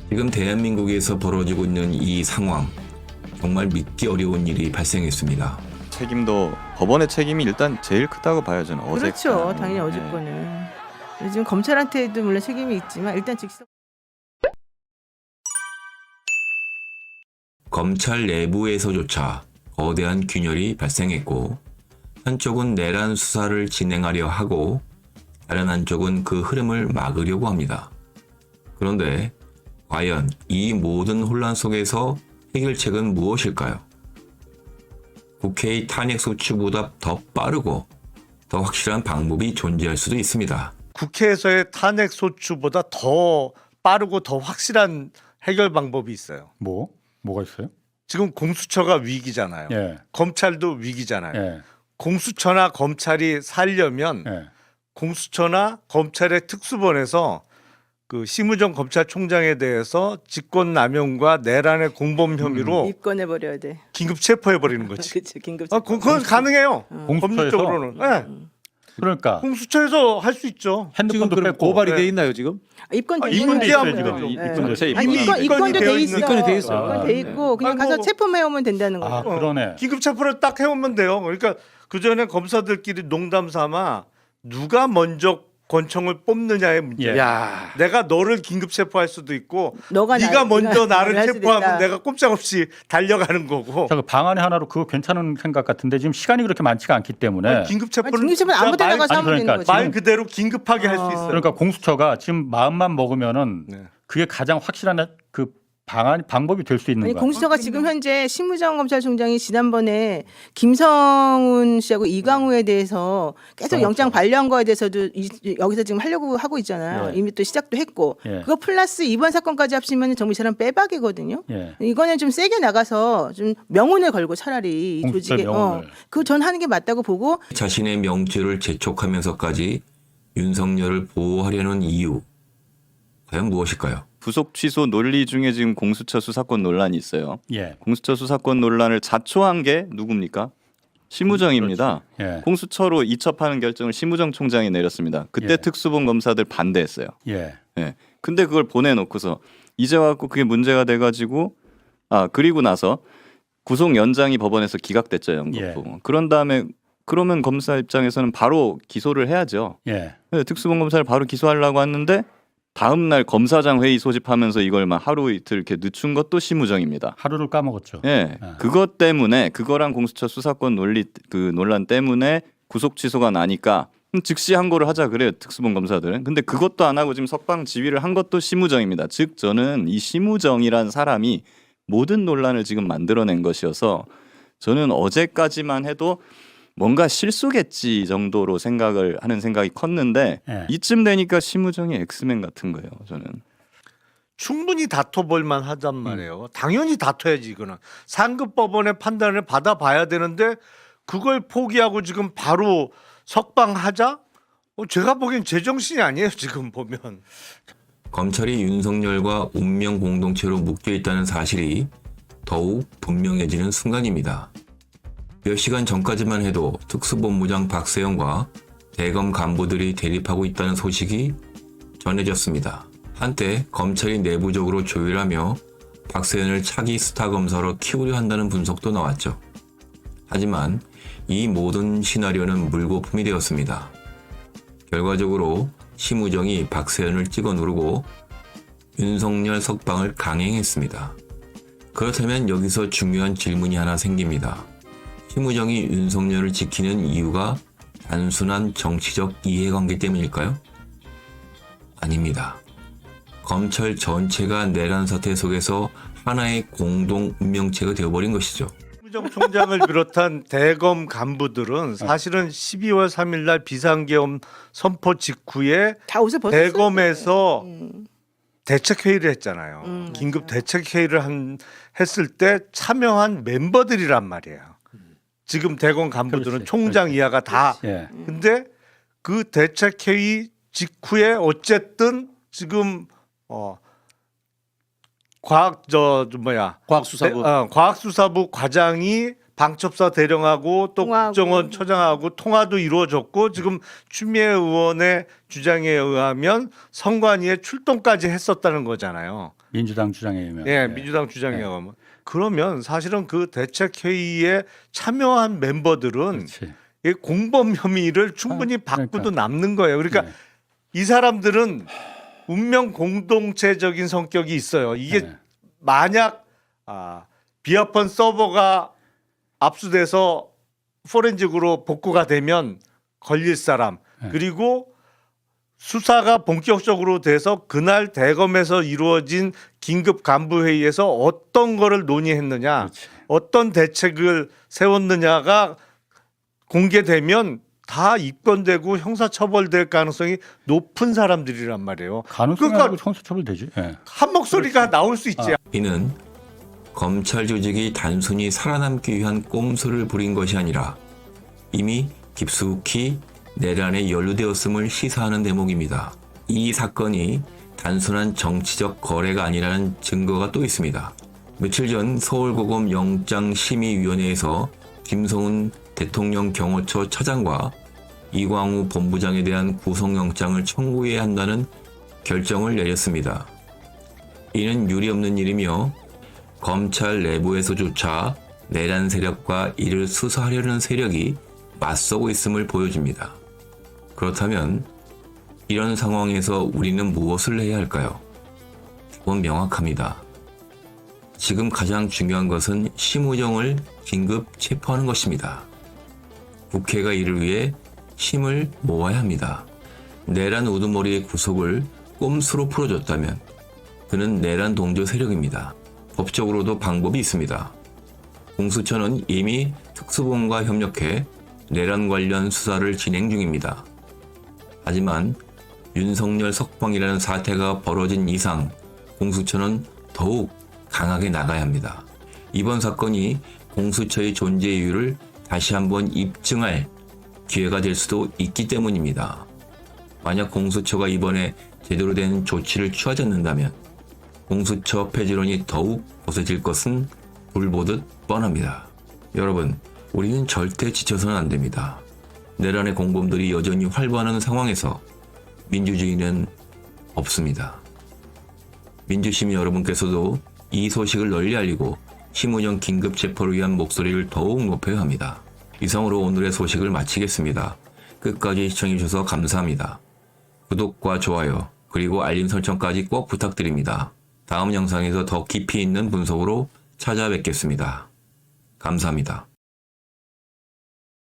지금 대한민국에서 벌어지고 있는 이 상황, 정말 믿기 어려운 일이 발생했습니다. 책임도 법원의 책임이 일단 제일 크다고 봐요 저는. 어제 그렇죠. 당연히 어제 거는. 요즘 검찰한테도 물론 책임이 있지만 일단 즉시 검찰 내부에서조차 거대한 균열이 발생했고 한쪽은 내란 수사를 진행하려 하고 다른 한쪽은 그 흐름을 막으려고 합니다. 그런데 과연 이 모든 혼란 속에서 해결책은 무엇일까요? 국회의 탄핵소추보다 더 빠르고 더 확실한 방법이 존재할 수도 있습니다. 국회에서의 탄핵 소추보다 더 빠르고 더 확실한 해결 방법이 있어요. 뭐가 있어요? 지금 공수처가 위기잖아요. 예. 검찰도 위기잖아요. 예. 공수처나 검찰이 살려면 예. 공수처나 검찰의 특수본에서 그 심우정 검찰총장에 대해서 직권남용과 내란의 공범 혐의로 입건해 버려야 돼. 긴급 체포해 버리는 거지. 그렇죠. 긴급. 그건 가능해요. 공수처에서? 법률적으로는. 네. 그러니까 공수처에서 할 수 있죠. 지금 핸드폰도 그럼 빼고 고발이 네. 돼 있나요 지금? 입건돼 입건돼 있어요. 있어요, 지금. 네. 입건돼 아니, 있어요. 입건돼 돼 있어. 입건이 돼 있어. 입건돼 있고 그냥 아니, 가서 뭐- 체포해 오면 된다는 아 거죠. 그러네. 긴급 체포를 딱 해오면 돼요. 그러니까 그 전에 검사들끼리 농담 삼아 누가 먼저 권총을 뽑느냐의 문제. 예. 야. 내가 너를 긴급 체포할 수도 있고 너가 네가 나- 먼저 네가 나를 할 수도 체포하면 있다. 내가 꼼짝없이 달려가는 거고. 그 방안의 하나로 그거 괜찮은 생각 같은데 지금 시간이 그렇게 많지가 않기 때문에 긴급 아니, 체포는 중립심은 진짜 아무데나 말- 가서 하면 아니, 되는 그러니까 거지. 말 그대로 긴급하게 할 수 있어요. 그러니까 공수처가 지금 마음만 먹으면은 네. 그게 가장 확실한 그 방법이 될 수 있는 아니 거야. 공수처가 지금 현재 심우정 검찰총장이 지난번에 김성훈 씨하고 이광우에 대해서 계속 영장 발령 거에 대해서도 여기서 지금 하려고 하고 있잖아요. 예. 이미 또 시작도 했고 예. 그거 플러스 이번 사건까지 합치면 정말 이 사람 빼박이거든요. 예. 이거는 좀 세게 나가서 좀 명운을 걸고 차라리 이 공수처 조직에 명운을. 그거 전 하는 게 맞다고 보고 자신의 명제를 재촉하면서까지 윤석열을 보호하려는 이유, 과연 무엇일까요? 구속 취소 논리 중에 지금 공수처 수사권 논란이 있어요. 예. 공수처 수사권 논란을 자초한 게 누굽니까? 심우정입니다. 예. 공수처로 이첩하는 결정을 심우정 총장이 내렸습니다. 그때 예. 특수본 검사들 반대했어요. 예. 예. 근데 그걸 보내놓고서 이제 와갖고 그게 문제가 돼가지고 그리고 나서 구속 연장이 법원에서 기각됐죠, 영국부. 그런 다음에 그러면 검사 입장에서는 바로 기소를 해야죠. 예. 네, 특수본 검사를 바로 기소하려고 했는데 다음 날 검사장 회의 소집하면서 이걸 막 하루 이틀 이렇게 늦춘 것도 심우정입니다. 하루를 까먹었죠. 예, 아. 그것 때문에 그거랑 공수처 수사권 논란 때문에 구속 취소가 나니까 즉시 항고를 하자 그래요 특수본 검사들은. 근데 그것도 안 하고 지금 석방 지휘를 한 것도 심우정입니다. 즉 저는 이 심우정이란 사람이 모든 논란을 지금 만들어낸 것이어서 저는 어제까지만 해도 뭔가 실수겠지 정도로 하는 생각이 컸는데 예. 이쯤 되니까 심우정이 엑스맨 같은 거예요. 저는. 충분히 다퉈볼 만하단 말이에요. 당연히 다퉈야지 이거는. 상급 법원의 판단을 받아봐야 되는데 그걸 포기하고 지금 바로 석방하자? 제가 보기엔 제정신이 아니에요 지금 보면. 검찰이 윤석열과 운명 공동체로 묶여 있다는 사실이 더욱 분명해지는 순간입니다. 몇 시간 전까지만 해도 특수본부장 박세영과 대검 간부들이 대립하고 있다는 소식이 전해졌습니다. 한때 검찰이 내부적으로 조율하며 박세현을 차기 스타 검사로 키우려 한다는 분석도 나왔죠. 하지만 이 모든 시나리오는 물거품이 되었습니다. 결과적으로 심우정이 박세현을 찍어 누르고 윤석열 석방을 강행했습니다. 그렇다면 여기서 중요한 질문이 하나 생깁니다. 심우정이 윤석열을 지키는 이유가 단순한 정치적 이해관계 때문일까요? 아닙니다. 검찰 전체가 내란 사태 속에서 하나의 공동 운명체가 되어버린 것이죠. 심우정 총장을 비롯한 대검 간부들은 사실은 12월 3일 날 비상계엄 선포 직후에 다 옷을 벗었어요. 대검에서 대책회의를 했잖아요. 긴급 대책회의를 했을 때 참여한 멤버들이란 말이에요. 지금 대검 간부들은 그렇지, 총장 그렇지. 이하가 다. 예. 근데 그 대책회의 직후에 어쨌든 지금 과학수사부 과학수사부 과장이 방첩사 대령하고 또 통화하고. 국정원 처장하고 통화도 이루어졌고 지금 추미애 의원의 주장에 의하면 선관위에 출동까지 했었다는 거잖아요. 민주당 주장에 의하면. 예, 민주당 주장에 의하면. 그러면 사실은 그 대책회의에 참여한 멤버들은 그렇지. 이 공범 혐의를 충분히 받고도 그러니까. 남는 거예요. 그러니까 네. 이 사람들은 운명 공동체적인 성격이 있어요. 이게 네. 만약 비아폰 서버가 압수돼서 포렌식으로 복구가 되면 걸릴 사람 네. 그리고 수사가 본격적으로 돼서 그날 대검에서 이루어진 긴급 간부 회의에서 어떤 거를 논의했느냐, 그렇지. 어떤 대책을 세웠느냐가 공개되면 다 입건되고 형사처벌될 가능성이 높은 사람들이란 말이에요. 가능성이 그러니까 아니고 형사처벌 되지. 예. 한 목소리가 나올 수 있지. 이는 검찰 조직이 단순히 살아남기 위한 꼼수를 부린 것이 아니라 이미 깊숙이 내란에 연루되었음을 시사하는 대목입니다. 이 사건이 단순한 정치적 거래가 아니라는 증거가 또 있습니다. 며칠 전 서울고검 영장심의위원회에서 김성훈 대통령 경호처 차장과 이광우 본부장에 대한 구속영장을 청구해야 한다는 결정을 내렸습니다. 이는 유례없는 일이며 검찰 내부에서조차 내란 세력과 이를 수사하려는 세력이 맞서고 있음을 보여줍니다. 그렇다면 이런 상황에서 우리는 무엇을 해야 할까요? 그건 명확합니다. 지금 가장 중요한 것은 심우정을 긴급 체포하는 것입니다. 국회가 이를 위해 힘을 모아야 합니다. 내란 우두머리의 구속을 꼼수로 풀어줬다면 그는 내란 동조 세력입니다. 법적으로도 방법이 있습니다. 공수처는 이미 특수본과 협력해 내란 관련 수사를 진행 중입니다. 하지만 윤석열 석방이라는 사태가 벌어진 이상 공수처는 더욱 강하게 나가야 합니다. 이번 사건이 공수처의 존재 이유를 다시 한번 입증할 기회가 될 수도 있기 때문입니다. 만약 공수처가 이번에 제대로 된 조치를 취하지 않는다면 공수처 폐지론이 더욱 거세질 것은 불보듯 뻔합니다. 여러분, 우리는 절대 지쳐서는 안 됩니다. 내란의 공범들이 여전히 활보하는 상황에서 민주주의는 없습니다. 민주시민 여러분께서도 이 소식을 널리 알리고 심우정 긴급 체포를 위한 목소리를 더욱 높여야 합니다. 이상으로 오늘의 소식을 마치겠습니다. 끝까지 시청해주셔서 감사합니다. 구독과 좋아요 그리고 알림 설정까지 꼭 부탁드립니다. 다음 영상에서 더 깊이 있는 분석으로 찾아뵙겠습니다. 감사합니다.